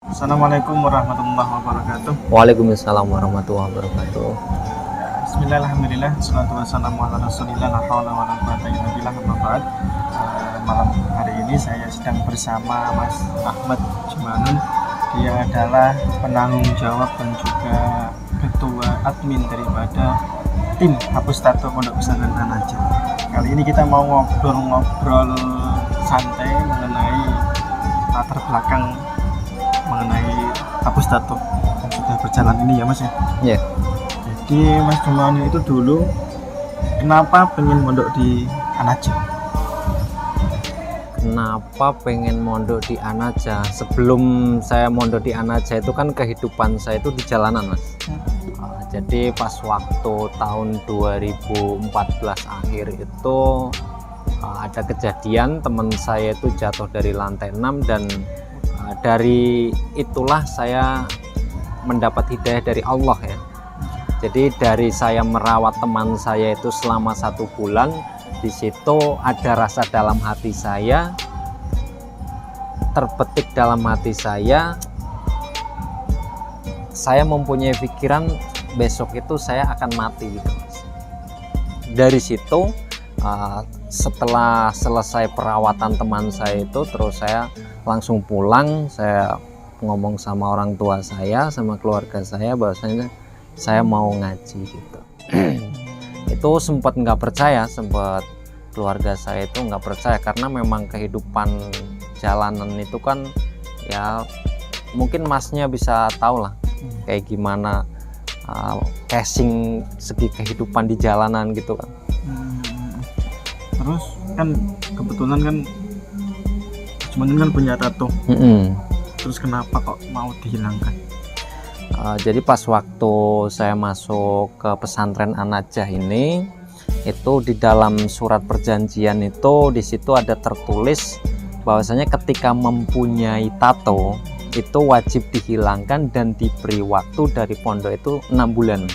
Assalamualaikum warahmatullahi wabarakatuh. Waalaikumsalam warahmatullahi wabarakatuh. Bismillahirrahmanirrahim. Salatu wassalamu ala rasulillah la haula wala quwwata illa billah. Amma ba'd. Malam hari ini saya sedang bersama Mas Ahmad Jumanun. Dia adalah penanggung jawab dan juga ketua admin daripada tim Hapus Tato Pondok Pesantren An-Najah. Kali ini kita mau ngobrol-ngobrol santai mengenai latar belakang mengenai Hapus Tato yang sudah berjalan ini ya Mas ya. Ya, Jadi Mas Jumanun itu dulu kenapa pengen mondok di An-Najah? kenapa pengen mondok di An-Najah? Sebelum saya mondok di An-Najah itu kan kehidupan saya itu di jalanan, Mas. Jadi pas waktu tahun 2014 akhir itu ada kejadian teman saya itu jatuh dari lantai 6 dan dari itulah saya mendapat hidayah dari Allah ya. Jadi dari saya merawat teman saya itu selama 1 bulan, di situ ada rasa dalam hati saya, terbetik dalam hati saya mempunyai pikiran besok itu saya akan mati gitu, Mas. Dari situ setelah selesai perawatan teman saya itu, terus saya langsung pulang. Saya ngomong sama orang tua saya, sama keluarga saya bahwasanya saya mau ngaji gitu. Itu sempat nggak percaya, sempat keluarga saya itu nggak percaya karena memang kehidupan jalanan itu kan ya mungkin Masnya bisa tahu lah kayak gimana casing segi kehidupan di jalanan gitu kan. Terus kan kebetulan kan Jumanun kan punya tato. Terus kenapa kok mau dihilangkan? Jadi pas waktu saya masuk ke pesantren An-Najah ini, itu di dalam surat perjanjian itu di situ ada tertulis bahwasanya ketika mempunyai tato itu wajib dihilangkan dan diberi waktu dari pondok itu 6 bulan.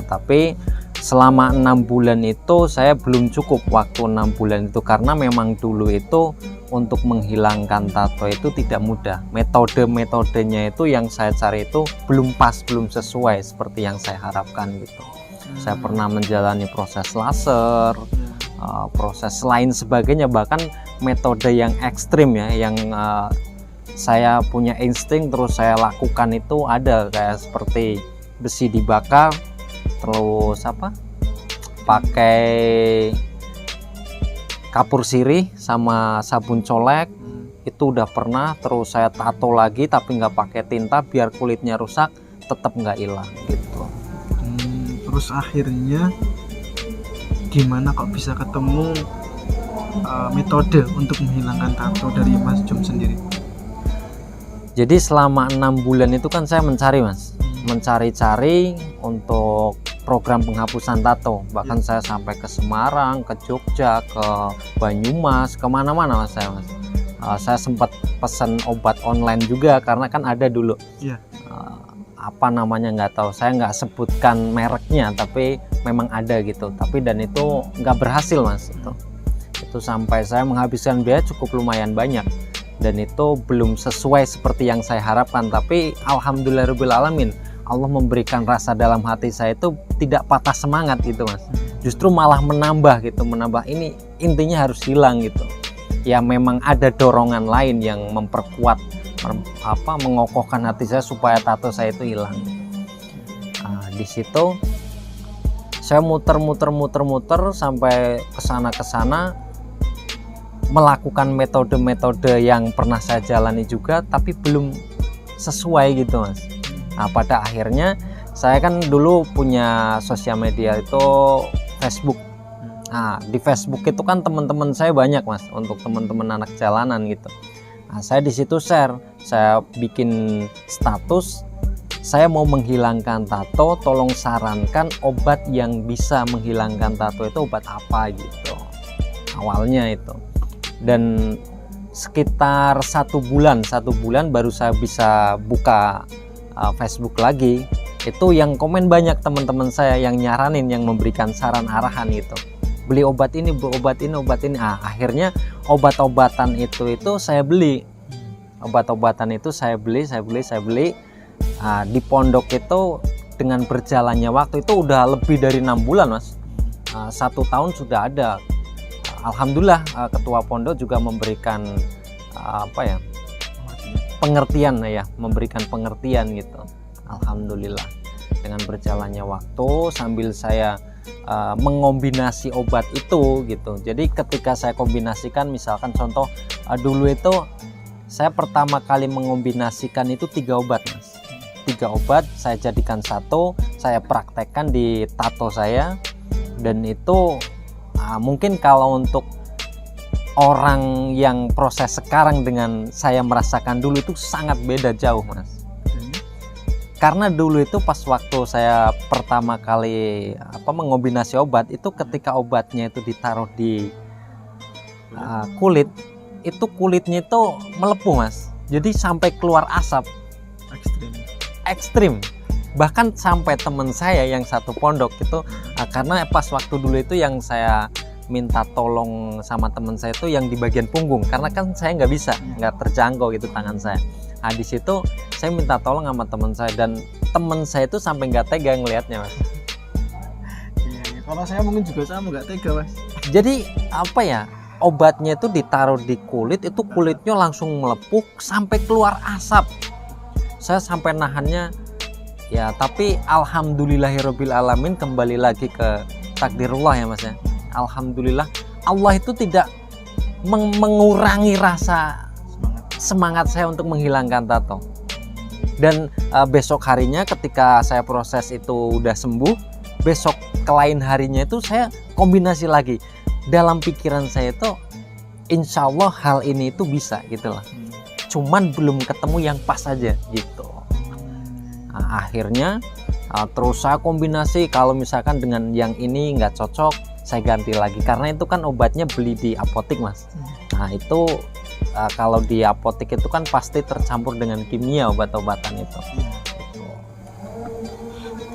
Tapi selama 6 bulan itu saya belum cukup waktu 6 bulan itu karena memang dulu itu untuk menghilangkan tato itu tidak mudah. Metodenya itu yang saya cari itu belum pas, belum sesuai seperti yang saya harapkan gitu. Saya pernah menjalani proses laser, proses lain sebagainya, bahkan metode yang ekstrim ya, yang saya punya insting terus saya lakukan itu ada kayak seperti besi dibakar, terus pakai kapur sirih sama sabun colek, itu udah pernah. Terus saya tato lagi tapi nggak pakai tinta biar kulitnya rusak tetap nggak hilang gitu. Terus akhirnya gimana kok bisa ketemu metode untuk menghilangkan tato dari Mas Jum sendiri? Jadi selama 6 bulan itu kan saya mencari, Mas, mencari-cari untuk program penghapusan tato. Bahkan saya sampai ke Semarang, ke Jogja, ke Banyumas, kemana-mana Mas. Saya sempat pesan obat online juga karena kan ada dulu. Apa namanya nggak tahu, saya nggak sebutkan mereknya, tapi memang ada gitu. Tapi dan itu nggak berhasil, Mas. Itu sampai saya menghabiskan biaya cukup lumayan banyak. Dan itu belum sesuai seperti yang saya harapkan, tapi alhamdulillahirobbilalamin Allah memberikan rasa dalam hati saya itu tidak patah semangat gitu, Mas. Justru malah menambah gitu, menambah ini intinya harus hilang gitu. Ya memang ada dorongan lain yang memperkuat mengokohkan hati saya supaya tato saya itu hilang. Di situ saya muter sampai kesana melakukan metode-metode yang pernah saya jalani juga tapi belum sesuai gitu, Mas. Pada akhirnya saya kan dulu punya sosial media itu Facebook. Di Facebook itu kan teman-teman saya banyak, Mas, untuk teman-teman anak jalanan gitu. Saya di situ share, saya bikin status, saya mau menghilangkan tato, tolong sarankan obat yang bisa menghilangkan tato itu obat apa gitu. Awalnya itu. Dan sekitar 1 bulan baru saya bisa buka Facebook lagi. Itu yang komen banyak teman-teman saya yang nyaranin, yang memberikan saran arahan gitu. Beli obat ini, obat ini. Akhirnya obat-obatan itu saya beli. obat-obatan itu saya beli. Nah, di pondok itu dengan berjalannya waktu itu udah lebih dari 6 bulan mas. 1 tahun sudah ada. Alhamdulillah ketua pondok juga memberikan pengertian ya, memberikan pengertian gitu. Alhamdulillah dengan berjalannya waktu sambil saya mengombinasi obat itu gitu. Jadi ketika saya kombinasikan, misalkan contoh dulu itu saya pertama kali mengombinasikan itu 3 obat mas. 3 obat saya jadikan satu, saya praktekkan di tato saya, dan itu mungkin kalau untuk orang yang proses sekarang dengan saya merasakan dulu itu sangat beda jauh mas. Karena dulu itu pas waktu saya pertama kali mengombinasi obat itu, ketika obatnya itu ditaruh di kulit, itu kulitnya itu melepuh mas. Jadi sampai keluar asap ekstrim. Bahkan sampai teman saya yang satu pondok itu, karena pas waktu dulu itu yang saya minta tolong sama teman saya itu yang di bagian punggung, karena kan saya nggak terjangkau gitu tangan saya. Nah di situ saya minta tolong sama teman saya, dan teman saya itu sampai nggak tega ngelihatnya mas. Iya, kalau saya mungkin juga sama nggak tega mas. Jadi obatnya itu ditaruh di kulit, itu kulitnya langsung melepuh sampai keluar asap. Saya sampai nahannya ya, tapi alhamdulillahirabbil alamin, kembali lagi ke takdirullah ya mas ya. Alhamdulillah Allah itu tidak mengurangi rasa semangat saya untuk menghilangkan tato. Dan besok harinya ketika saya proses itu udah sembuh, besok ke lain harinya itu saya kombinasi lagi. Dalam pikiran saya itu insya Allah hal ini itu bisa gitu lah. Cuman belum ketemu yang pas aja gitu. Nah, akhirnya terus saya kombinasi, kalau misalkan dengan yang ini nggak cocok saya ganti lagi, karena itu kan obatnya beli di apotek mas. Nah itu kalau di apotek itu kan pasti tercampur dengan kimia obat-obatan itu.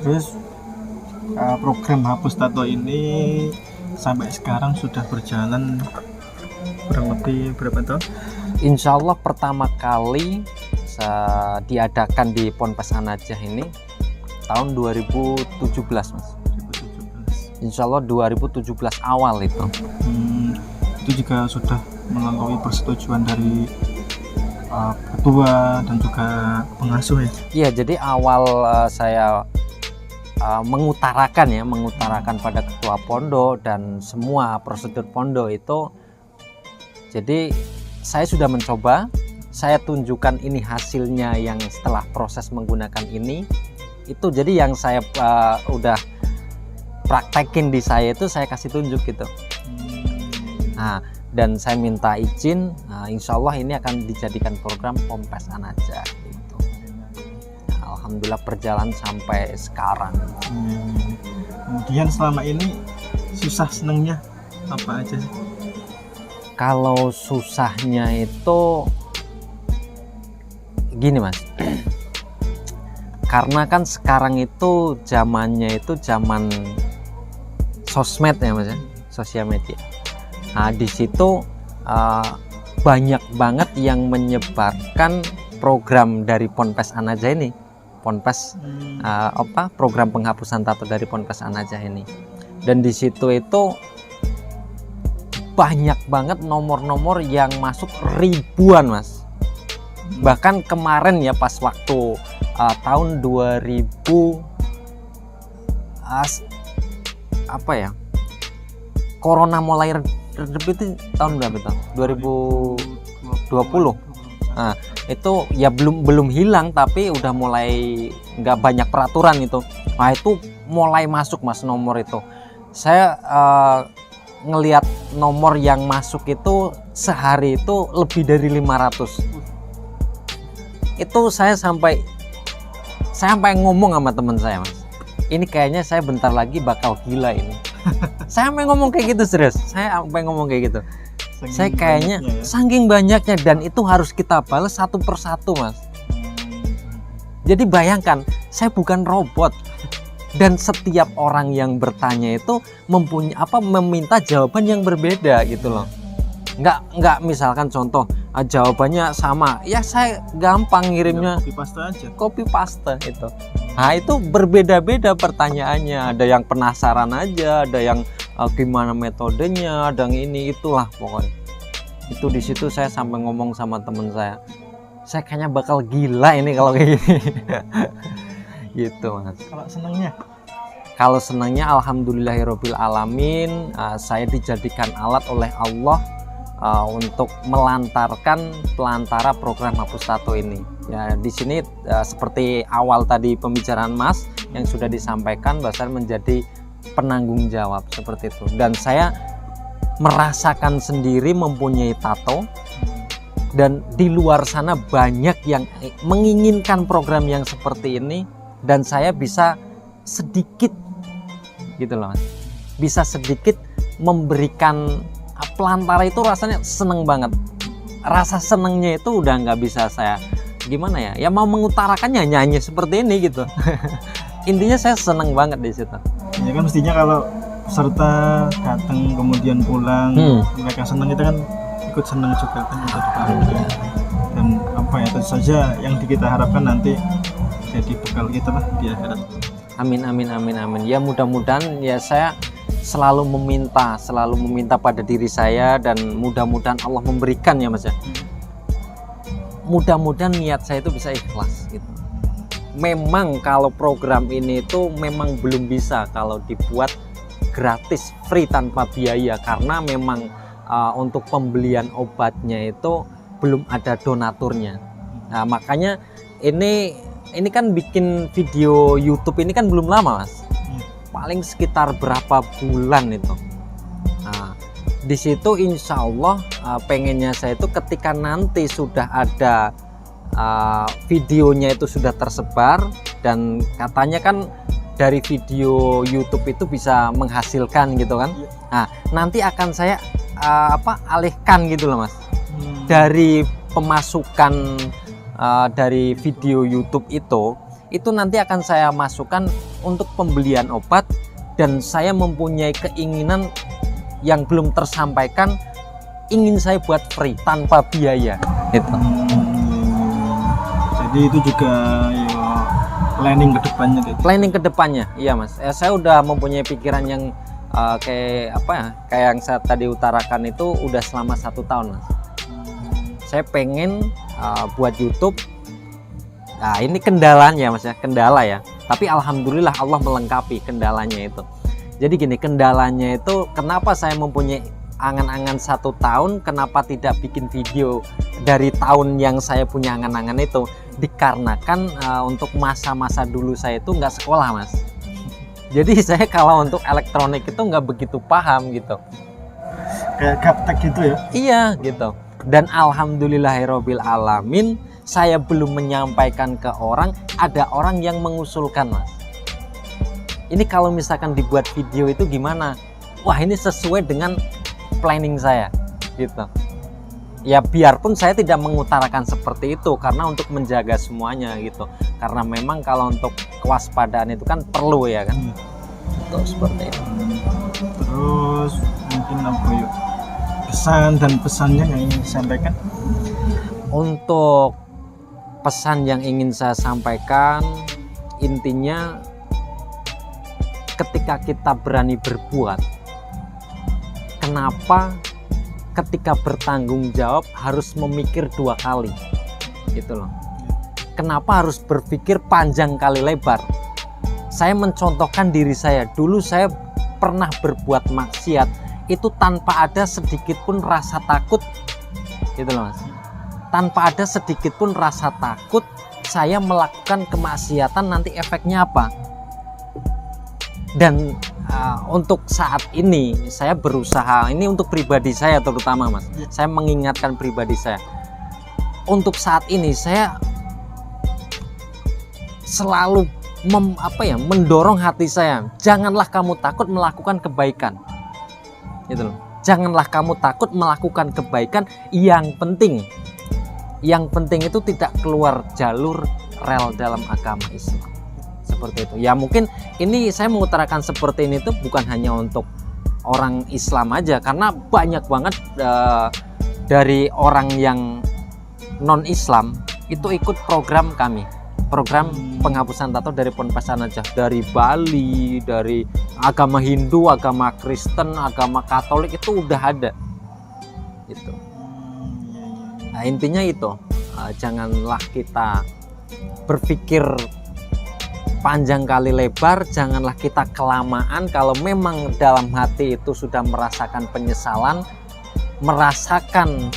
Terus program hapus tato ini sampai sekarang sudah berjalan kurang lebih berapa tahun? Insya Allah pertama kali diadakan di Ponpes An-Najah ini tahun 2017 mas. 2017. Insya Allah 2017 awal itu. Itu juga sudah melalui persetujuan dari ketua dan juga pengasuh ya? Iya, jadi awal saya mengutarakan pada ketua pondok dan semua prosedur pondok itu. Jadi saya sudah mencoba, saya tunjukkan ini hasilnya yang setelah proses menggunakan ini. Itu jadi yang saya udah praktekin di saya itu saya kasih tunjuk gitu. Nah, dan saya minta izin, insya Allah ini akan dijadikan program Ponpes An-Najah gitu. Nah, alhamdulillah berjalan sampai sekarang. Kemudian selama ini susah senengnya apa aja sih? Kalau susahnya itu gini mas, karena kan sekarang itu zamannya itu zaman sosmed ya mas ya, sosial media. Nah di situ banyak banget yang menyebarkan program dari Ponpes An-Najah ini, program penghapusan tato dari Ponpes An-Najah ini. Dan di situ itu banyak banget nomor-nomor yang masuk ribuan mas. Bahkan kemarin ya pas waktu tahun 2000 Corona mulai redep itu tahun berapa tahun? 2020. Nah, itu ya belum hilang tapi udah mulai nggak banyak peraturan itu. Nah, itu mulai masuk mas nomor itu. Saya ngelihat nomor yang masuk itu sehari itu lebih dari 500. Itu saya sampai ngomong sama teman saya mas, ini kayaknya saya bentar lagi bakal gila ini. Saya sampai ngomong kayak gitu, serius. Saya sampai ngomong kayak gitu. Saya kayaknya saking banyaknya, dan itu harus kita balas satu persatu mas. Jadi bayangkan, saya bukan robot. Dan setiap orang yang bertanya itu meminta jawaban yang berbeda gitu loh. Nggak misalkan contoh jawabannya sama, ya saya gampang ngirimnya Copy paste aja. copy paste itu. Nah itu berbeda-beda pertanyaannya, ada yang penasaran aja, ada yang gimana metodenya, ada yang ini itulah pokoknya. Itu di situ saya sampai ngomong sama temen saya kayaknya bakal gila ini kalau kayak gini. Gitu Mas. Kalau senangnya? Kalau senangnya alhamdulillahirabbil alamin, saya dijadikan alat oleh Allah untuk melantarkan pelantara program Hapus Tato ini. Ya di sini seperti awal tadi pembicaraan Mas yang sudah disampaikan, bahwa saya menjadi penanggung jawab seperti itu. Dan saya merasakan sendiri mempunyai tato, dan di luar sana banyak yang menginginkan program yang seperti ini, dan saya bisa sedikit gitu loh Mas, bisa sedikit memberikan pelantara. Itu rasanya seneng banget, rasa senengnya itu udah nggak bisa saya gimana ya mau mengutarakannya nyanyi seperti ini gitu. Intinya saya seneng banget di situ. Ya kan mestinya kalau peserta datang kemudian pulang, mereka senang, itu kan ikut senang juga kan, ikut bahagia. Dan apa ya, tentu saja yang kita harapkan nanti jadi bekal kita lah di akhirat. Amin amin amin amin. Ya mudah-mudahan ya saya selalu meminta pada diri saya, dan mudah-mudahan Allah memberikan ya Mas ya. Mudah-mudahan niat saya itu bisa ikhlas gitu. Memang kalau program ini itu memang belum bisa kalau dibuat gratis, free, tanpa biaya, karena memang untuk pembelian obatnya itu belum ada donaturnya. Nah makanya ini kan bikin video YouTube ini kan belum lama Mas, paling sekitar berapa bulan itu. Nah di situ insya Allah pengennya saya itu ketika nanti sudah ada videonya itu sudah tersebar, dan katanya kan dari video YouTube itu bisa menghasilkan gitu kan. Nah nanti akan saya alihkan gitu loh Mas, dari pemasukan dari video YouTube itu nanti akan saya masukkan untuk pembelian obat, dan saya mempunyai keinginan yang belum tersampaikan, ingin saya buat free tanpa biaya gitu. Jadi itu juga ya, planning ke depannya iya Mas. Saya udah mempunyai pikiran yang kayak yang saya tadi utarakan itu udah selama 1 tahun Mas. Saya pengen buat YouTube. Nah ini kendalanya Mas ya, kendala ya, tapi alhamdulillah Allah melengkapi kendalanya itu. Jadi gini, kendalanya itu kenapa saya mempunyai angan-angan 1 tahun, kenapa tidak bikin video dari tahun yang saya punya angan-angan itu, dikarenakan untuk masa-masa dulu saya itu nggak sekolah Mas. Jadi saya kalau untuk elektronik itu nggak begitu paham gitu, kayak gaptek gitu ya. Iya gitu. Dan alhamdulillahirabbil alamin, saya belum menyampaikan ke orang, ada orang yang mengusulkan Mas, ini kalau misalkan dibuat video itu gimana? Wah ini sesuai dengan planning saya gitu. Ya biarpun saya tidak mengutarakan seperti itu, karena untuk menjaga semuanya gitu. Karena memang kalau untuk kewaspadaan itu kan perlu ya kan. Itu seperti itu. Terus mungkin apa yuk, pesan dan pesannya yang ingin disampaikan? Untuk pesan yang ingin saya sampaikan, intinya ketika kita berani berbuat, kenapa ketika bertanggung jawab harus memikir 2 kali gitu loh. Kenapa harus berpikir panjang kali lebar? Saya mencontohkan diri saya, dulu saya pernah berbuat maksiat itu tanpa ada sedikit pun rasa takut gitu loh Mas. Tanpa ada sedikit pun rasa takut saya melakukan kemaksiatan, nanti efeknya apa. Dan untuk saat ini saya berusaha, ini untuk pribadi saya terutama Mas, saya mengingatkan pribadi saya, untuk saat ini saya selalu mendorong hati saya, janganlah kamu takut melakukan kebaikan gitu loh. Janganlah kamu takut melakukan kebaikan, yang penting itu tidak keluar jalur rel dalam agama Islam. Seperti itu ya. Mungkin ini saya mengutarakan seperti ini tuh bukan hanya untuk orang Islam aja, karena banyak banget dari orang yang non Islam itu ikut program kami, program penghapusan tato dari Ponpes An-Najah, dari Bali, dari agama Hindu, agama Kristen, agama Katolik itu udah ada gitu. Nah, intinya itu, janganlah kita berpikir panjang kali lebar, janganlah kita kelamaan. Kalau memang dalam hati itu sudah merasakan penyesalan, merasakan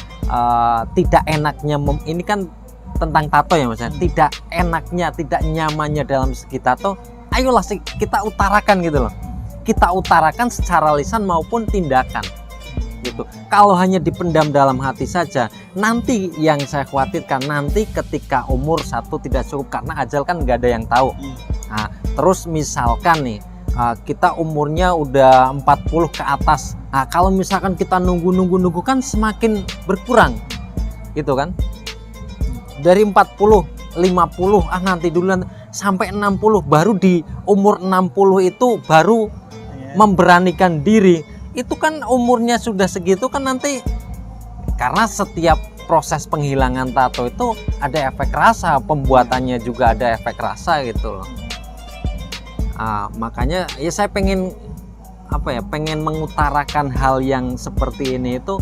tidak enaknya, ini kan tentang tato ya Mas, tidak enaknya, tidak nyamannya dalam segi tato, ayolah kita utarakan gitu loh, kita utarakan secara lisan maupun tindakan gitu. Kalau hanya dipendam dalam hati saja, nanti yang saya khawatirkan nanti ketika umur satu tidak cukup, karena ajal kan nggak ada yang tahu. Nah, terus misalkan nih kita umurnya udah 40 ke atas, nah kalau misalkan kita nunggu kan semakin berkurang gitu kan, dari 40, 50 nanti dulu sampai 60, baru di umur 60 itu baru memberanikan diri. Itu kan umurnya sudah segitu kan nanti, karena setiap proses penghilangan tato itu ada efek rasa, pembuatannya juga ada efek rasa gitu loh. Makanya ya saya pengen pengen mengutarakan hal yang seperti ini itu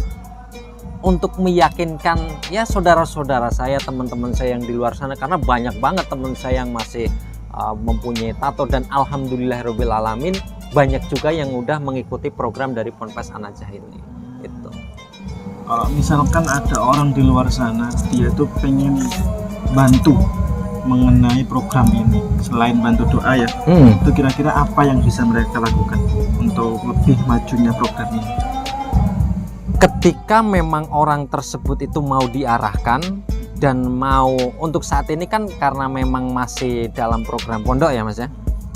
untuk meyakinkan ya saudara-saudara saya, teman-teman saya yang di luar sana, karena banyak banget teman saya yang masih mempunyai tato, dan alhamdulillahirabbil alamin banyak juga yang udah mengikuti program dari Ponpes An-Najah ini. Itu. Kalau misalkan ada orang di luar sana, dia tuh pengen bantu mengenai program ini, selain bantu doa ya, itu kira-kira apa yang bisa mereka lakukan untuk lebih majunya program ini? Ketika memang orang tersebut itu mau diarahkan dan mau, untuk saat ini kan karena memang masih dalam program pondok ya Mas ya,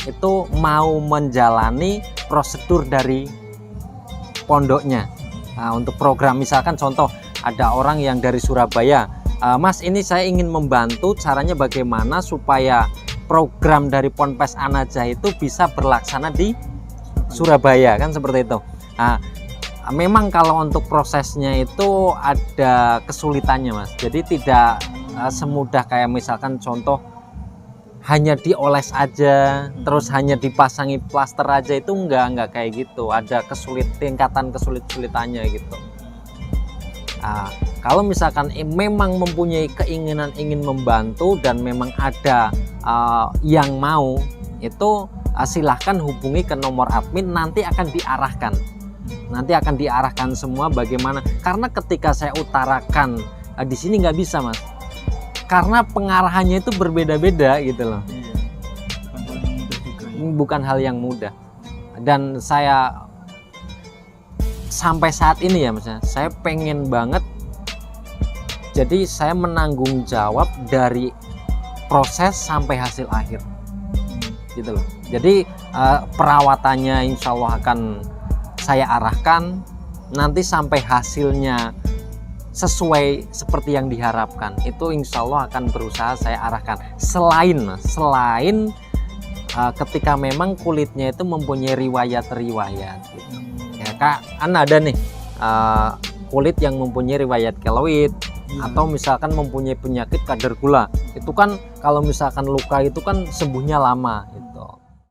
itu mau menjalani prosedur dari pondoknya. Nah, untuk program misalkan contoh ada orang yang dari Surabaya, Mas ini saya ingin membantu, caranya bagaimana supaya program dari Ponpes An-Najah itu bisa berlaksana di Surabaya, kan seperti itu. Nah, memang kalau untuk prosesnya itu ada kesulitannya Mas, jadi tidak semudah kayak misalkan contoh hanya dioles aja terus hanya dipasangi plaster aja, itu enggak kayak gitu, ada tingkatan kesulitannya gitu. Kalau misalkan memang mempunyai keinginan ingin membantu dan memang ada yang mau, itu silahkan hubungi ke nomor admin, nanti akan diarahkan semua bagaimana, karena ketika saya utarakan di sini nggak bisa Mas, karena pengarahannya itu berbeda-beda gitu loh. Bukan hal yang mudah. Dan saya sampai saat ini ya Mas, saya pengen banget, jadi saya menanggung jawab dari proses sampai hasil akhir gitu loh. Jadi perawatannya insya Allah akan saya arahkan, nanti sampai hasilnya sesuai seperti yang diharapkan itu insya Allah akan berusaha saya arahkan. Selain ketika memang kulitnya itu mempunyai riwayat gitu. Ya Kak, ada nih kulit yang mempunyai riwayat keloid, atau misalkan mempunyai penyakit kadar gula, itu kan kalau misalkan luka itu kan sembuhnya lama gitu.